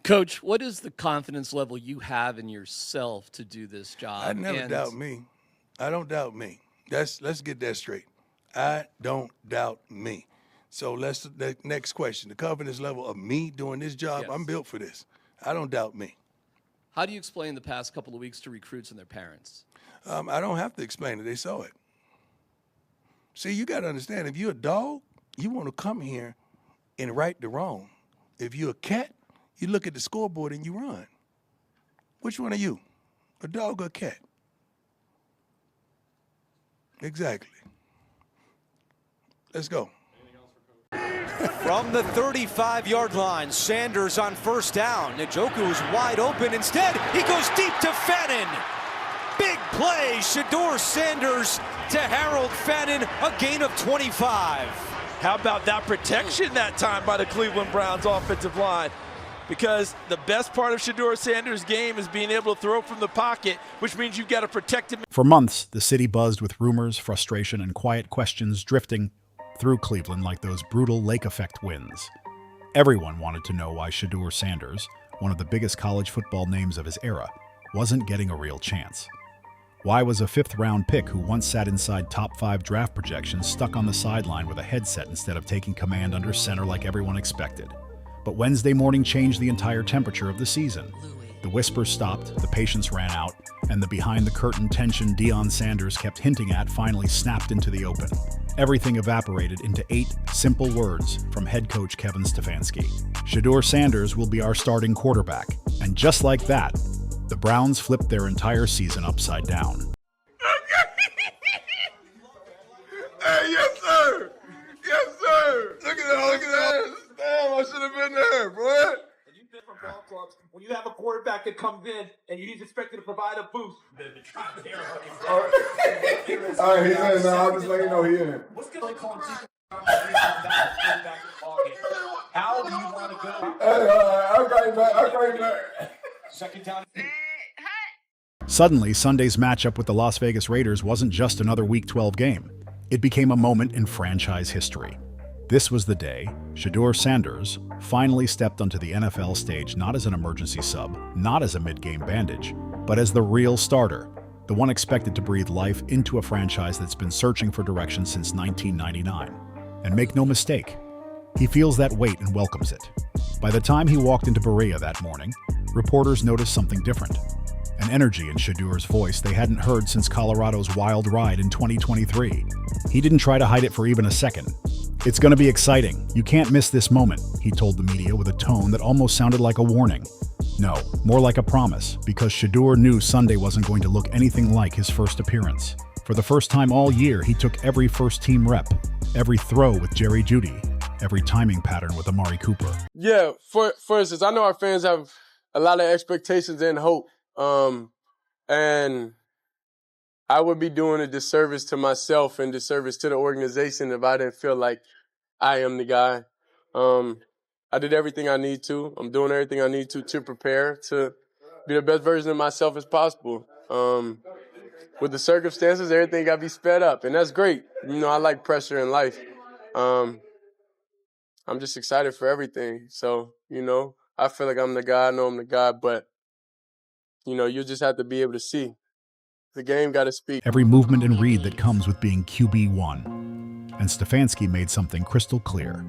Coach, what is the confidence level you have in yourself to do this job? I never doubt me. I don't doubt me. Let's get that straight. I don't doubt me. So the next question, the confidence level of me doing this job, Yes. I'm built for this. I don't doubt me. How do you explain the past couple of weeks to recruits and their parents? I don't have to explain it. They saw it. See, you got to understand, if you're a dog, you want to come here and right the wrong. If you're a cat, you look at the scoreboard and you run. Which one are you, a dog or a cat? Exactly. Let's go. From the 35-yard line, Sanders on first down. Njoku is wide open. Instead, he goes deep to Fannin. Big play, Shedeur Sanders to Harold Fannin, a gain of 25. How about that protection that time by the Cleveland Browns offensive line? Because the best part of Shedeur Sanders' game is being able to throw from the pocket, which means you've got to protect him. For months, the city buzzed with rumors, frustration, and quiet questions drifting through Cleveland like those brutal lake effect winds. Everyone wanted to know why Shedeur Sanders, one of the biggest college football names of his era, wasn't getting a real chance. Why was a fifth-round pick who once sat inside top 5 draft projections stuck on the sideline with a headset instead of taking command under center like everyone expected? But Wednesday morning changed the entire temperature of the season. The whispers stopped, the patience ran out, and the behind-the-curtain tension Deion Sanders kept hinting at finally snapped into the open. Everything evaporated into 8 simple words from head coach Kevin Stefanski. Shedeur Sanders will be our starting quarterback. And just like that, the Browns flipped their entire season upside down. Hey, yes, sir. Yes, sir. Look at that. Look at that. Damn, I should have been there, boy. You've been from ball clubs. When you have a quarterback that comes in and he's expected to provide a boost. All right, he's in now. I'm just letting you know he's in. What's going on? How do you want to go? Hey, I'll call you back. I'll call you back. Second down. Suddenly, Sunday's matchup with the Las Vegas Raiders wasn't just another Week 12 game. It became a moment in franchise history. This was the day Shedeur Sanders finally stepped onto the NFL stage not as an emergency sub, not as a mid-game bandage, but as the real starter, the one expected to breathe life into a franchise that's been searching for direction since 1999. And make no mistake, he feels that weight and welcomes it. By the time he walked into Berea that morning, reporters noticed something different. An energy in Shedeur's voice they hadn't heard since Colorado's wild ride in 2023. He didn't try to hide it for even a second. "It's going to be exciting. You can't miss this moment," he told the media with a tone that almost sounded like a warning. No, more like a promise, because Shedeur knew Sunday wasn't going to look anything like his first appearance. For the first time all year, he took every first-team rep, every throw with Jerry Jeudy, every timing pattern with Amari Cooper. Yeah, for instance, I know our fans have a lot of expectations and hope. And I would be doing a disservice to myself and disservice to the organization if I didn't feel like I am the guy. I did everything I need to. I'm doing everything I need to prepare to be the best version of myself as possible. With the circumstances, everything got to be sped up, and that's great. You know, I like pressure in life. I'm just excited for everything. So, you know, I feel like I'm the guy. I know I'm the guy, but you know, you just have to be able to see. The game got to speak. Every movement and read that comes with being QB1. And Stefanski made something crystal clear.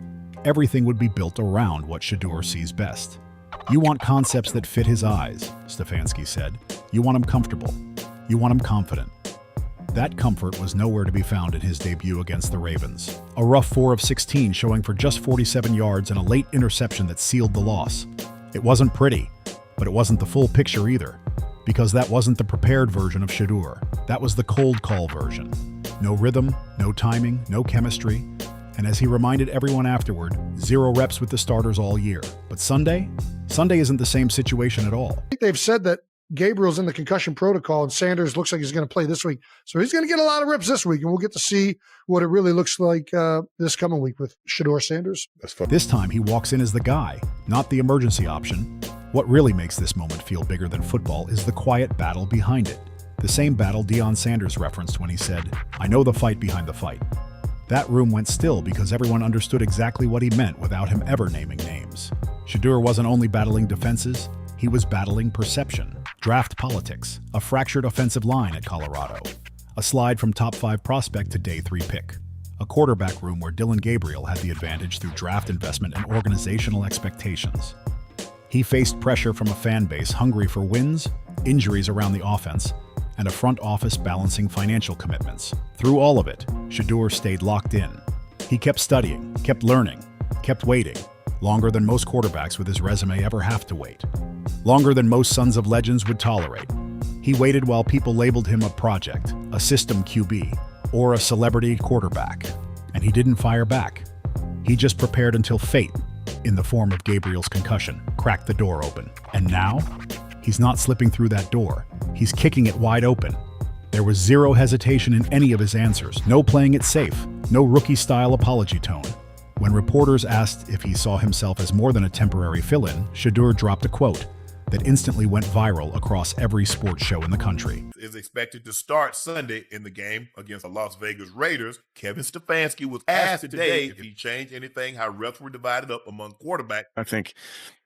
Everything would be built around what Shedeur sees best. "You want concepts that fit his eyes," Stefanski said. "You want him comfortable. You want him confident." That comfort was nowhere to be found in his debut against the Ravens. A rough 4 of 16 showing for just 47 yards and a late interception that sealed the loss. It wasn't pretty, but it wasn't the full picture either. Because that wasn't the prepared version of Shedeur. That was the cold call version. No rhythm, no timing, no chemistry. And as he reminded everyone afterward, 0 reps with the starters all year. But Sunday isn't the same situation at all. I think they've said that Gabriel's in the concussion protocol and Sanders looks like he's going to play this week. So he's going to get a lot of reps this week, and we'll get to see what it really looks like this coming week with Shedeur Sanders. That's fun. This time he walks in as the guy, not the emergency option. What really makes this moment feel bigger than football is the quiet battle behind it. The same battle Deion Sanders referenced when he said, "I know the fight behind the fight." That room went still because everyone understood exactly what he meant without him ever naming names. Shedeur wasn't only battling defenses, he was battling perception, draft politics, a fractured offensive line at Colorado, a slide from top 5 prospect to day 3 pick, a quarterback room where Dillon Gabriel had the advantage through draft investment and organizational expectations. He faced pressure from a fan base hungry for wins, injuries around the offense, and a front office balancing financial commitments. Through all of it, Shedeur stayed locked in. He kept studying, kept learning, kept waiting, longer than most quarterbacks with his resume ever have to wait. Longer than most sons of legends would tolerate. He waited while people labeled him a project, a system QB, or a celebrity quarterback. And he didn't fire back. He just prepared until fate, in the form of Gabriel's concussion, cracked the door open. And now, he's not slipping through that door. He's kicking it wide open. There was zero hesitation in any of his answers, no playing it safe, no rookie-style apology tone. When reporters asked if he saw himself as more than a temporary fill-in, Shedeur dropped a quote that instantly went viral across every sports show in the country. Is expected to start Sunday in the game against the Las Vegas Raiders. Kevin Stefanski was asked today if he changed anything, how reps were divided up among quarterbacks. I think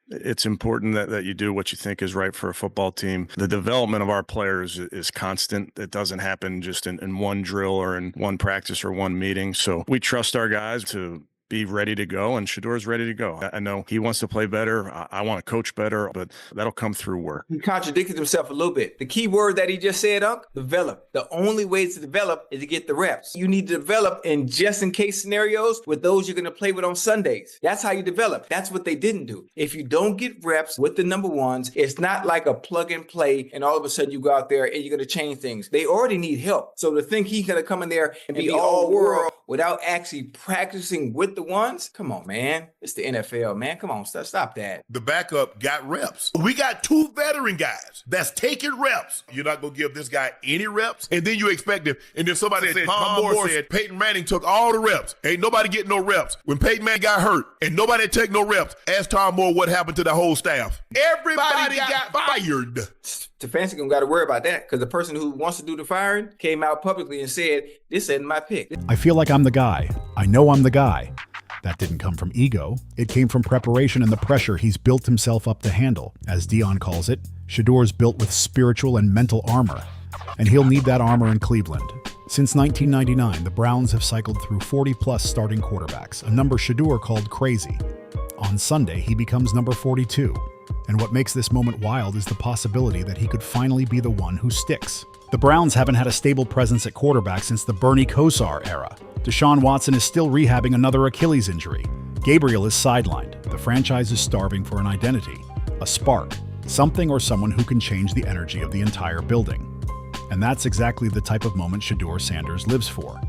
it's important that you do what you think is right for a football team. The development of our players is constant. It doesn't happen just in one drill or in one practice or one meeting. So we trust our guys to be ready to go, and Shedeur's ready to go. I know he wants to play better. I want to coach better, but that'll come through work. He contradicted himself a little bit. The key word that he just said, develop. The only way to develop is to get the reps. You need to develop in just-in-case scenarios with those you're going to play with on Sundays. That's how you develop. That's what they didn't do. If you don't get reps with the number ones, it's not like a plug and play, and all of a sudden you go out there and you're going to change things. They already need help. So to think he's going to come in there and be all world without actually practicing with the ones, come on, man. It's the NFL, man. Come on, stop that. The backup got reps. We got 2 veteran guys that's taking reps. You're not going to give this guy any reps, and then you expect him. And then somebody said, Tom Moore said, Peyton Manning took all the reps. Ain't nobody getting no reps. When Peyton Manning got hurt and nobody take no reps, ask Tom Moore what happened to the whole staff. Everybody got fired. Stefanski got to worry about that because the person who wants to do the firing came out publicly and said, this isn't my pick. I feel like I'm the guy. I know I'm the guy. That didn't come from ego. It came from preparation and the pressure he's built himself up to handle. As Dion calls it, Shedeur's built with spiritual and mental armor, and he'll need that armor in Cleveland. Since 1999, the Browns have cycled through 40-plus starting quarterbacks, a number Shedeur called crazy. On Sunday, he becomes number 42. And what makes this moment wild is the possibility that he could finally be the one who sticks. The Browns haven't had a stable presence at quarterback since the Bernie Kosar era. Deshaun Watson is still rehabbing another Achilles injury. Gabriel is sidelined. The franchise is starving for an identity, a spark, something or someone who can change the energy of the entire building. And that's exactly the type of moment Shedeur Sanders lives for.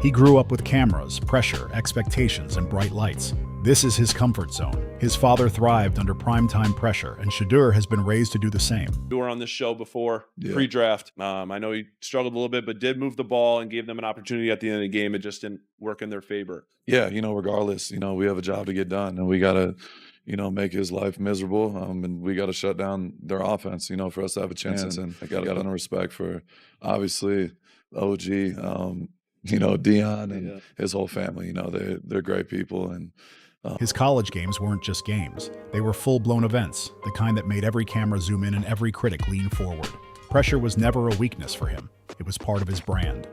He grew up with cameras, pressure, expectations, and bright lights. This is his comfort zone. His father thrived under primetime pressure, and Shedeur has been raised to do the same. We were on this show before, pre-draft. I know he struggled a little bit, but did move the ball and gave them an opportunity at the end of the game. It just didn't work in their favor. Yeah, regardless, we have a job to get done, and we got to, make his life miserable, and we got to shut down their offense, for us to have a chance. And I got a ton of respect for, obviously, OG, Dion and his whole family. They're great people. And his college games weren't just games. They were full-blown events, the kind that made every camera zoom in and every critic lean forward. Pressure was never a weakness for him. It was part of his brand.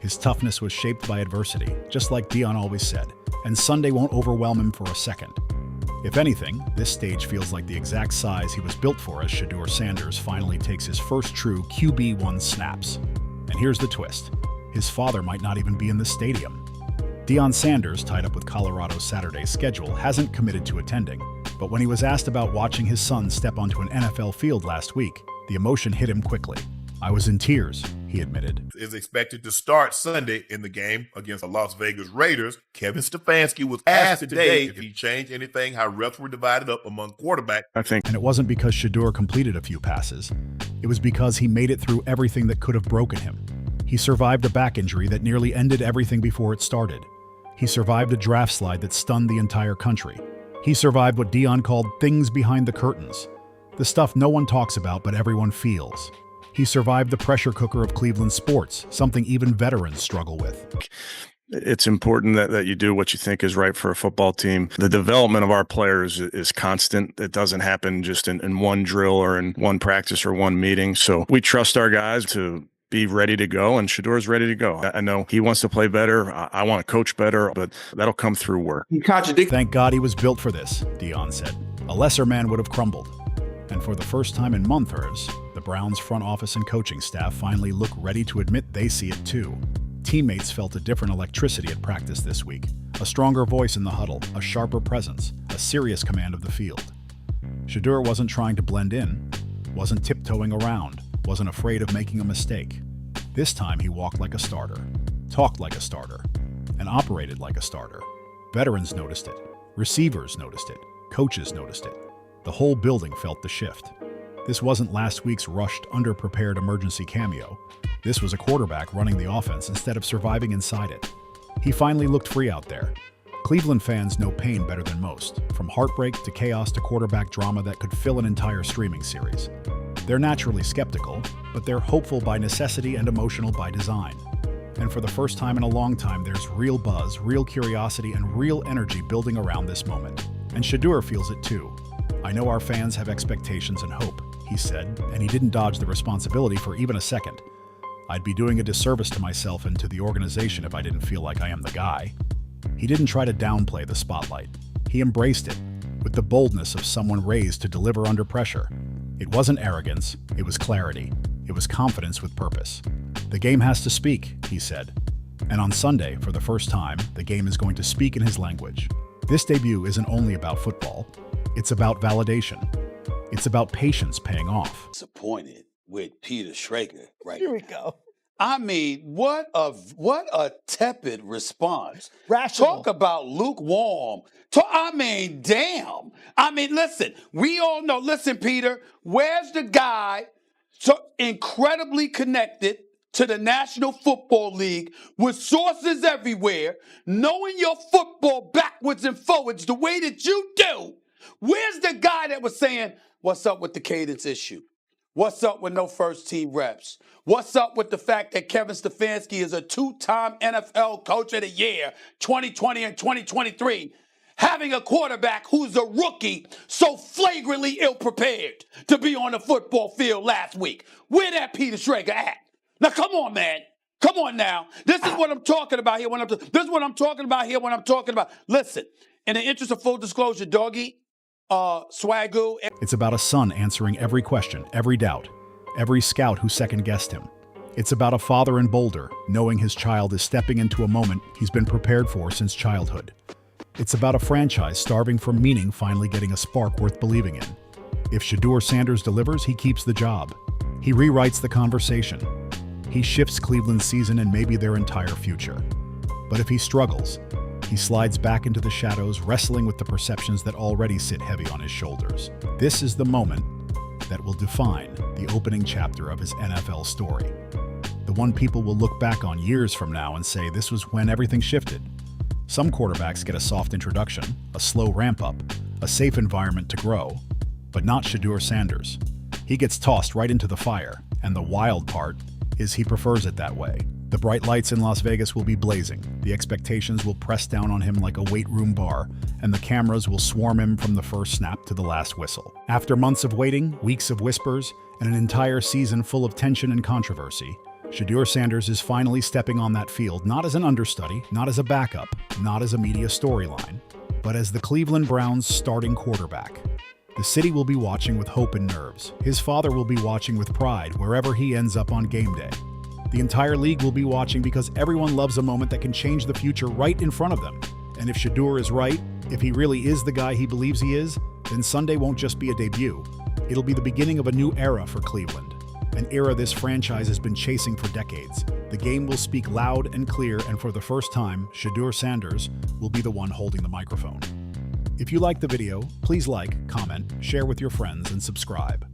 His toughness was shaped by adversity, just like Dion always said, and Sunday won't overwhelm him for a second. If anything, this stage feels like the exact size he was built for as Shedeur Sanders finally takes his first true QB1 snaps. And here's the twist. His father might not even be in the stadium. Deion Sanders, tied up with Colorado's Saturday schedule, hasn't committed to attending. But when he was asked about watching his son step onto an NFL field last week, the emotion hit him quickly. I was in tears, he admitted. Is expected to start Sunday in the game against the Las Vegas Raiders. Kevin Stefanski was asked today if he changed anything, how reps were divided up among quarterbacks. And it wasn't because Shedeur completed a few passes. It was because he made it through everything that could have broken him. He survived a back injury that nearly ended everything before it started. He survived a draft slide that stunned the entire country. He survived what Dion called things behind the curtains. The stuff no one talks about but everyone feels. He survived the pressure cooker of Cleveland sports, something even veterans struggle with. It's important that you do what you think is right for a football team. The development of our players is constant. It doesn't happen just in one drill or in one practice or one meeting. So we trust our guys to be ready to go, and Shedeur's ready to go. I know he wants to play better. I want to coach better, but that'll come through work. You contradict. Thank God he was built for this, Dion said. A lesser man would have crumbled. And for the first time in months, the Browns front office and coaching staff finally look ready to admit they see it too. Teammates felt a different electricity at practice this week. A stronger voice in the huddle, a sharper presence, a serious command of the field. Shedeur wasn't trying to blend in, wasn't tiptoeing around, wasn't afraid of making a mistake. This time he walked like a starter, talked like a starter, and operated like a starter. Veterans noticed it, receivers noticed it, coaches noticed it. The whole building felt the shift. This wasn't last week's rushed, underprepared emergency cameo. This was a quarterback running the offense instead of surviving inside it. He finally looked free out there. Cleveland fans know pain better than most, from heartbreak to chaos to quarterback drama that could fill an entire streaming series. They're naturally skeptical, but they're hopeful by necessity and emotional by design. And for the first time in a long time, there's real buzz, real curiosity, and real energy building around this moment. And Shedeur feels it too. I know our fans have expectations and hope, he said, and he didn't dodge the responsibility for even a second. I'd be doing a disservice to myself and to the organization if I didn't feel like I am the guy. He didn't try to downplay the spotlight. He embraced it, with the boldness of someone raised to deliver under pressure. It wasn't arrogance, it was clarity. It was confidence with purpose. The game has to speak, he said. And on Sunday, for the first time, the game is going to speak in his language. This debut isn't only about football. It's about validation. It's about patience paying off. Disappointed with Peter Schrager right Here we go. I mean, what a tepid response. Rational. Talk about lukewarm. I mean, damn. I mean, listen, we all know, listen, Peter, where's the guy so incredibly connected to the National Football League with sources everywhere, knowing your football backwards and forwards the way that you do? Where's the guy that was saying, what's up with the cadence issue? What's up with no first-team reps? What's up with the fact that Kevin Stefanski is a two-time NFL Coach of the Year, 2020 and 2023, having a quarterback who's a rookie so flagrantly ill-prepared to be on the football field last week? Where that Peter Schrager at? Now, come on, man. Come on now. This is what I'm talking about here when I'm talking about. Listen, in the interest of full disclosure, Doggy, Swagoo. It's about a son answering every question, every doubt, every scout who second-guessed him. It's about a father in Boulder knowing his child is stepping into a moment he's been prepared for since childhood. It's about a franchise starving for meaning finally getting a spark worth believing in. If Shedeur Sanders delivers, he keeps the job. He rewrites the conversation. He shifts Cleveland's season and maybe their entire future. But if he struggles, he slides back into the shadows, wrestling with the perceptions that already sit heavy on his shoulders. This is the moment that will define the opening chapter of his NFL story. The one people will look back on years from now and say this was when everything shifted. Some quarterbacks get a soft introduction, a slow ramp-up, a safe environment to grow, but not Shedeur Sanders. He gets tossed right into the fire, and the wild part is he prefers it that way. The bright lights in Las Vegas will be blazing, the expectations will press down on him like a weight room bar, and the cameras will swarm him from the first snap to the last whistle. After months of waiting, weeks of whispers, and an entire season full of tension and controversy, Shedeur Sanders is finally stepping on that field not as an understudy, not as a backup, not as a media storyline, but as the Cleveland Browns' starting quarterback. The city will be watching with hope and nerves. His father will be watching with pride wherever he ends up on game day. The entire league will be watching because everyone loves a moment that can change the future right in front of them. And if Shedeur is right, if he really is the guy he believes he is, then Sunday won't just be a debut. It'll be the beginning of a new era for Cleveland, an era this franchise has been chasing for decades. The game will speak loud and clear, and for the first time, Shedeur Sanders will be the one holding the microphone. If you liked the video, please like, comment, share with your friends, and subscribe.